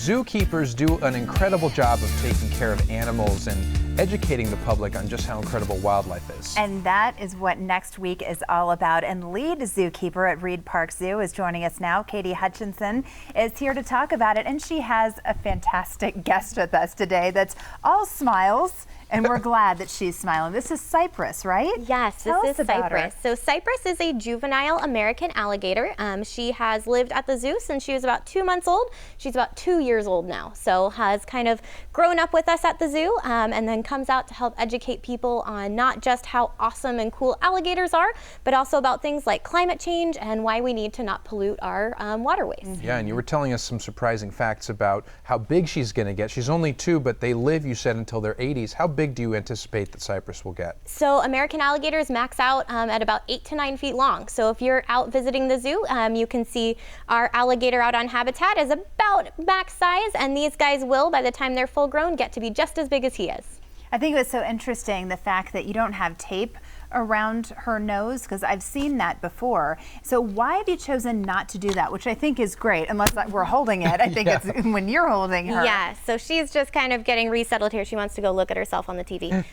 Zookeepers do an incredible job of taking care of animals and educating the public on just how incredible wildlife is. And that is what next week is all about. And lead zookeeper at Reid Park Zoo is joining us now. Katie Hutchinson is here to talk about it, and she has a fantastic guest with us today that's all smiles. And we're glad that she's smiling. This is Cypress, right? Yes, this is Cypress. So Cypress is a juvenile American alligator. She has lived at the zoo since she was about 2 months old. She's about 2 years old now. So has kind of grown up with us at the zoo and then comes out to help educate people on not just how awesome and cool alligators are, but also about things like climate change and why we need to not pollute our waterways. Mm-hmm. Yeah, and you were telling us some surprising facts about how big she's going to get. She's only 2, but they live, you said, until their 80s. How big do you anticipate that Cypress will get? So American alligators max out at about 8 to 9 feet long. So if you're out visiting the zoo, you can see our alligator out on habitat is about max size, and these guys will, by the time they're full grown, get to be just as big as he is. I think it was so interesting, the fact that you don't have tape around her nose, because I've seen that before. So why have you chosen not to do that, which I think is great, unless we're holding it. I think it's when you're holding her. Yeah, so she's just kind of getting resettled here. She wants to go look at herself on the TV.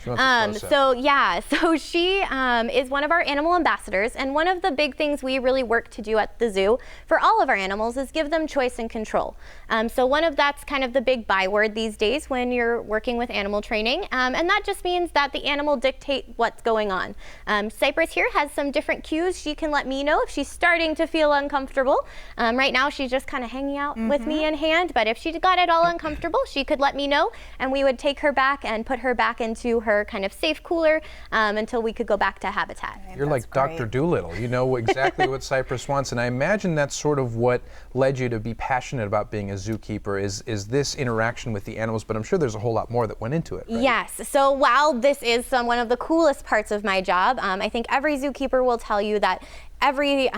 So she is one of our animal ambassadors, and one of the big things we really work to do at the zoo for all of our animals is give them choice and control. So that's kind of the big byword these days when you're working with animal training, and that just means that the animal dictate what's going on. Cypress here has some different cues. She can let me know if she's starting to feel uncomfortable. Right now she's just kind of hanging out with me in hand, but if she got it all uncomfortable, she could let me know, and we would take her back and put her back into her kind of safe cooler until we could go back to habitat. You're like Dr. Dolittle. You know exactly what Cypress wants, and I imagine that's sort of what led you to be passionate about being a zookeeper, is this interaction with the animals, but I'm sure there's a whole lot more that went into it, right? Yes, so while this is one of the coolest parts of my job, I think every zookeeper will tell you that every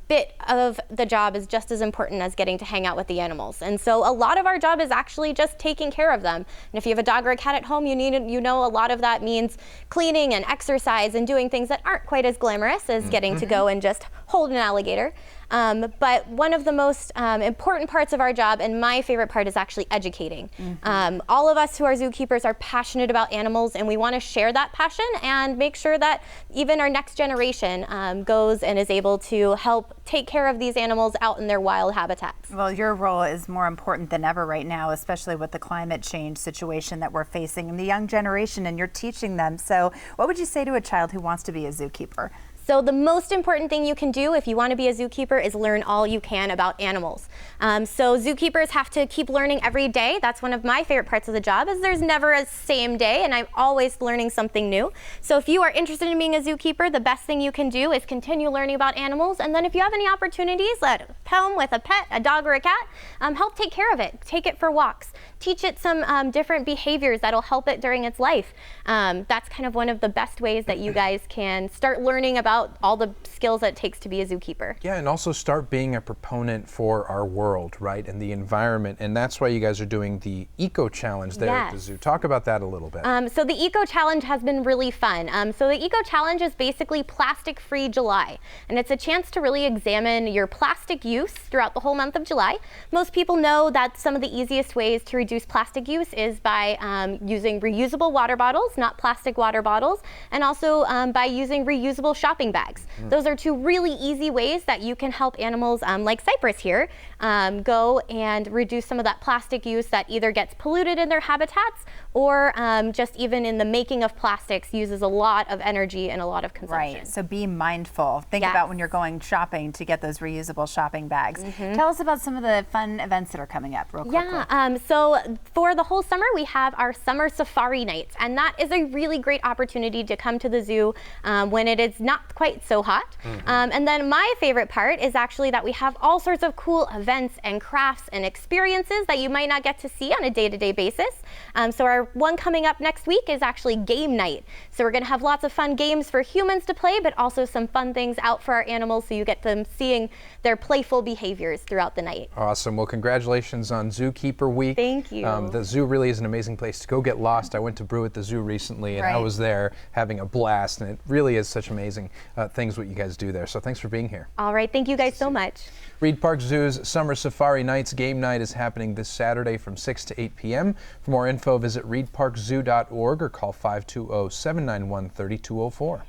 bit of the job is just as important as getting to hang out with the animals. And so a lot of our job is actually just taking care of them. And if you have a dog or a cat at home, a lot of that means cleaning and exercise and doing things that aren't quite as glamorous as getting to go and just hold an alligator. But one of the most important parts of our job, and my favorite part, is actually educating. All of us who are zookeepers are passionate about animals, and we want to share that passion and make sure that even our next generation goes and is able to help take care of these animals out in their wild habitats. Well, your role is more important than ever right now, especially with the climate change situation that we're facing and the young generation, and you're teaching them. So what would you say to a child who wants to be a zookeeper? So the most important thing you can do if you want to be a zookeeper is learn all you can about animals. So zookeepers have to keep learning every day. That's one of my favorite parts of the job, is there's never a same day, and I'm always learning something new. So if you are interested in being a zookeeper, the best thing you can do is continue learning about animals, and then if you have any opportunities, let home with a pet, a dog or a cat, help take care of it. Take it for walks. Teach it some different behaviors that'll help it during its life. That's kind of one of the best ways that you guys can start learning about all the skills that it takes to be a zookeeper. Yeah, and also start being a proponent for our world, right, and the environment, and that's why you guys are doing the Eco Challenge there at the zoo. Talk about that a little bit. So the Eco Challenge has been really fun. So the Eco Challenge is basically Plastic-Free July, and it's a chance to really examine your plastic use throughout the whole month of July. Most people know that some of the easiest ways to reduce plastic use is by using reusable water bottles, not plastic water bottles, and also by using reusable shopping bags. Those are 2 really easy ways that you can help animals like Cypress here go and reduce some of that plastic use that either gets polluted in their habitats or just even in the making of plastics uses a lot of energy and a lot of consumption. Right, so be mindful. Think about when you're going shopping to get those reusable shopping bags. Tell us about some of the fun events that are coming up real quickly. Yeah, so for the whole summer we have our summer safari nights, and that is a really great opportunity to come to the zoo when it is not quite so hot. And then my favorite part is actually that we have all sorts of cool events and crafts and experiences that you might not get to see on a day-to-day basis. So our one coming up next week is actually game night. So we're going to have lots of fun games for humans to play, but also some fun things out for our animals, so you get them seeing their playful behaviors throughout the night. Awesome. Well, congratulations on Zookeeper Week. Thank you. The zoo really is an amazing place to go get lost. I went to brew at the zoo recently, and I was there having a blast, and it really is such amazing things what you guys do there. So thanks for being here. All right. Thank you guys so much. Reid Park Zoo's Summer Safari Nights game night is happening this Saturday from 6 to 8 p.m. For more info, visit reidparkzoo.org or call 520-791-3204.